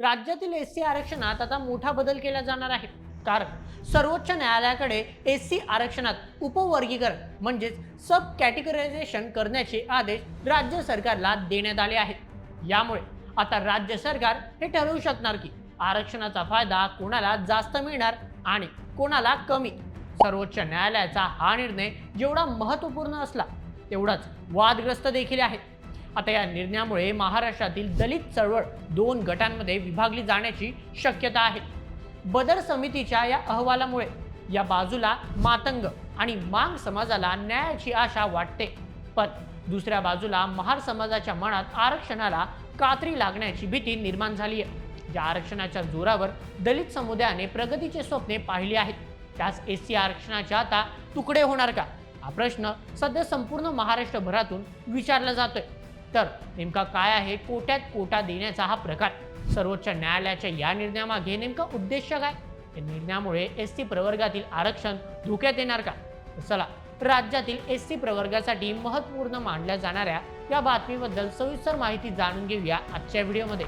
राज्यातील एससी आरक्षणात आता मोठा बदल केला जाणार आहे. कारण सर्वोच्च न्यायालयाकडे एससी आरक्षणात उपवर्गीकरण म्हणजेच सब कॅटेगरायझेशन करण्याचे आदेश राज्य सरकारला देण्यात आले आहेत. यामुळे आता राज्य सरकार हे ठरवू शकणार की आरक्षणाचा फायदा कोणाला जास्त मिळणार आणि कोणाला कमी. सर्वोच्च न्यायालयाचा हा निर्णय जेवढा महत्त्वपूर्ण असला तेवढाच वादग्रस्त देखील आहे. आता या निर्णयामुळे महाराष्ट्रातील दलित चळवळ दोन गटांमध्ये विभागली जाण्याची शक्यता आहे. बदर समितीच्या या अहवालामुळे या बाजूला मातंग आणि मांग समाजाला न्यायाची आशा वाटते, पण दुसऱ्या बाजूला महार समाजाच्या मनात आरक्षणाला कात्री लागण्याची भीती निर्माण झाली आहे. या आरक्षणाच्या जोरावर दलित समुदायाने प्रगतीचे स्वप्ने पाहिली आहेत, त्यास एससी आरक्षणाचे आता तुकडे होणार का, हा प्रश्न सध्या संपूर्ण महाराष्ट्रभरातून विचारला जातोय. तर नेमका काय आहे कोट्यात कोटा देण्याचा हा प्रकार? सर्वोच्च न्यायालयाच्या या निर्णयामागे नेमका उद्देश काय? या निर्णयामुळे एससी प्रवर्गातील आरक्षण धोक्यात येणार का? चला राज्यातील एससी प्रवर्गासाठी महत्त्वपूर्ण मानल्या जाणाऱ्या या बातमीबद्दल सविस्तर माहिती जाणून घेऊया आजच्या व्हिडिओमध्ये.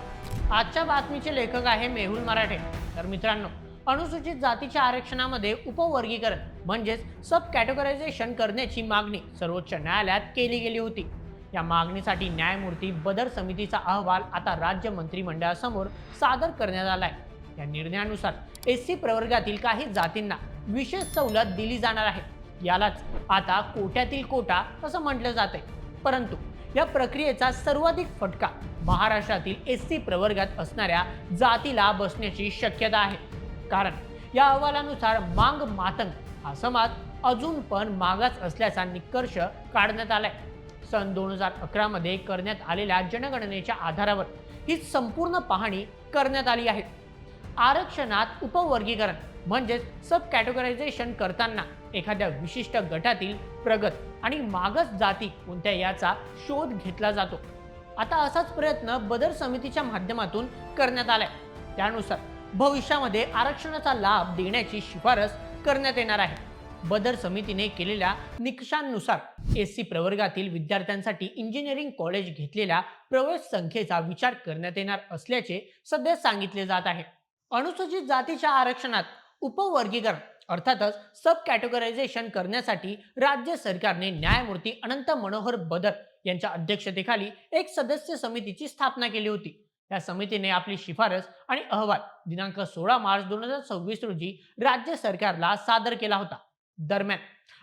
आजच्या बातमीचे लेखक आहे मेहुल मराठे. तर मित्रांनो, अनुसूचित जातीच्या आरक्षणामध्ये उपवर्गीकरण म्हणजेच सब कॅटेगरायझेशन करण्याची मागणी सर्वोच्च न्यायालयात केली गेली होती. या मागणीसाठी न्यायमूर्ती बदर समितीचा अहवाल आता राज्य मंत्रिमंडळासमोर सादर करण्यात आलाय. या निर्णयानुसार एससी प्रवर्गातील काही जातींना विशेष सवलत दिली जाणार आहे. यालाच आता कोट्यातील कोटा असं म्हटलं जाते. परंतु या प्रक्रियेचा सर्वाधिक फटका महाराष्ट्रातील एससी प्रवर्गात असणाऱ्या जातीला बसण्याची शक्यता आहे. कारण या अहवालानुसार मांग मातंग हा समाज अजून पण मागास असल्याचा निष्कर्ष काढण्यात आलाय. सन 2011 मध्ये करण्यात आलेल्या जनगणनेच्या आधारावर ही संपूर्ण पाहणी करण्यात आली आहे. आरक्षणात उपवर्गीकरण म्हणजेच सब कॅटेगरायझेशन करताना एखाद्या विशिष्ट गटातील प्रगत आणि मागास जाती कोणत्या याचा शोध घेतला जातो. आता असाच प्रयत्न बदर समितीच्या माध्यमातून करण्यात आलाय. त्यानुसार भविष्यामध्ये आरक्षणाचा लाभ देण्याची शिफारस करण्यात येणार आहे. बदर समितीने केलेल्या निकषांनुसार एससी प्रवर्गातील विद्यार्थ्यांसाठी इंजिनिअरिंग कॉलेज घेतलेल्या प्रवेश संख्येचा विचार करण्यात येणार असल्याचे सध्या सांगितले जात आहे. अनुसूचित जातीच्या आरक्षणात उपवर्गीकरण अर्थातच सब कॅटेगरायझेशन करण्यासाठी राज्य सरकारने न्यायमूर्ती अनंत मनोहर बदर यांच्या अध्यक्षतेखाली एक सदस्य समितीची स्थापना केली होती. या समितीने आपली शिफारस आणि अहवाल दिनांक 16 मार्च 2026 रोजी राज्य सरकारला सादर केला होता. दरम्यान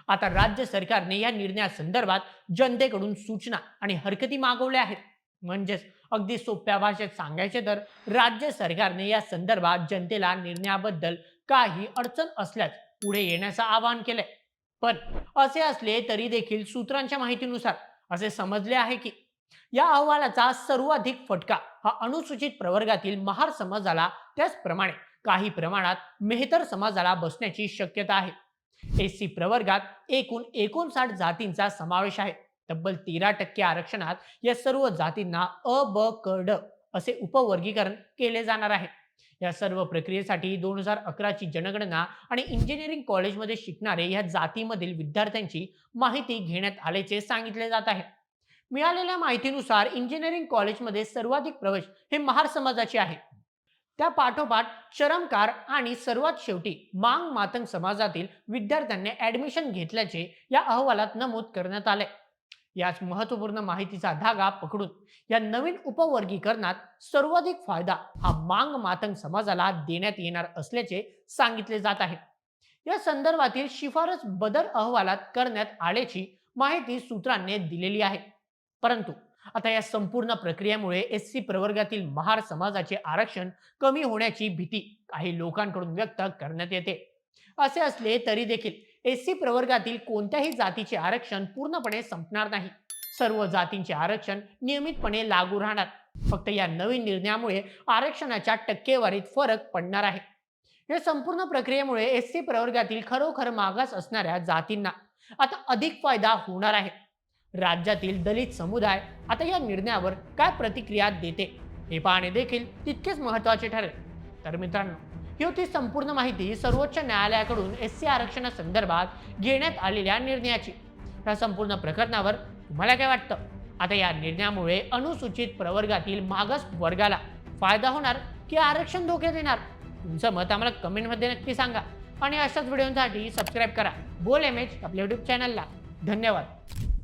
आता राज्य सरकारने या निर्णयासंदर्भात जनतेकडून सूचना आणि हरकती मागवल्या आहेत. म्हणजेच अगदी सोप्या भाषेत सांगायचे तर राज्य सरकारने या संदर्भात जनतेला निर्णयाबद्दल काही अडचण असल्यास पुढे येण्याचं आवाहन केलंय. पण असे असले तरी देखील सूत्रांच्या माहितीनुसार असे समजले आहे की या अहवालाचा सर्वाधिक फटका हा अनुसूचित प्रवर्गातील महार समाजाला, त्याचप्रमाणे काही प्रमाणात मेहतर समाजाला बसण्याची शक्यता आहे. एससी प्रवर्गात एकूण 59 जातींचा समावेश आहे. तब्बल 13% आरक्षणात या सर्व जातींना अ, ब, क, ड असे उपवर्गीकरण केले जाणार आहे. या सर्व प्रक्रियेसाठी 2011 ची जनगणना आणि इंजिनिअरिंग कॉलेजमध्ये शिकणारे या जातीमधील विद्यार्थ्यांची माहिती घेण्यात आल्याचे सांगितले जात आहे. मिळालेल्या माहितीनुसार इंजिनिअरिंग कॉलेजमध्ये सर्वाधिक प्रवेश हे महार समाजाचे आहे. त्या पाठोपाठ चरमकार आणि सर्वात शेवटी मांग मातंग समाजातील विद्यार्थ्यांनी ऍडमिशन घेतल्याचे या अहवालात नमूद करण्यात आले. याच महत्त्वपूर्ण माहितीचा धागा पकडून या नवीन उपवर्गीकरणात सर्वाधिक फायदा हा मांग मातंग समाजाला देण्यात येणार असल्याचे सांगितले जात आहे. या संदर्भातील शिफारस बदर अहवालात करण्यात आल्याची माहिती सूत्रांनी दिलेली आहे. परंतु आता या संपूर्ण प्रक्रियेमुळे एससी प्रवर्गातील महार समाजाचे आरक्षण कमी होण्याची भीती काही लोकांकडून व्यक्त करण्यात येते. असे असले तरी देखील एससी प्रवर्गातील कोणत्याही जातीचे आरक्षण पूर्णपणे संपणार नाही. सर्व जातींचे आरक्षण नियमितपणे लागू राहणार. फक्त या नवीन निर्णयामुळे आरक्षणाच्या टक्केवारीत फरक पडणार आहे. या संपूर्ण प्रक्रियेमुळे एससी प्रवर्गातील खरोखर मागास असणाऱ्या जातींना आता अधिक फायदा होणार आहे. राज्यातील दलित समुदाय आता या निर्णयावर काय प्रतिक्रिया देते हे पाहणे देखील तितकेच महत्त्वाचे ठरेल. तर मित्रांनो, ही होती संपूर्ण माहिती सर्वोच्च न्यायालयाकडून एससी आरक्षणासंदर्भात घेण्यात आलेल्या निर्णयाची. या संपूर्ण प्रकरणावर तुम्हाला काय वाटतं? आता या निर्णयामुळे अनुसूचित प्रवर्गातील मागास वर्गाला फायदा होणार की आरक्षण धोक्यात येणार? तुमचं मत आम्हाला कमेंटमध्ये नक्की सांगा आणि अशाच व्हिडिओसाठी सबस्क्राईब करा बोल एम एच आपल्या यूट्यूब चॅनलला. धन्यवाद.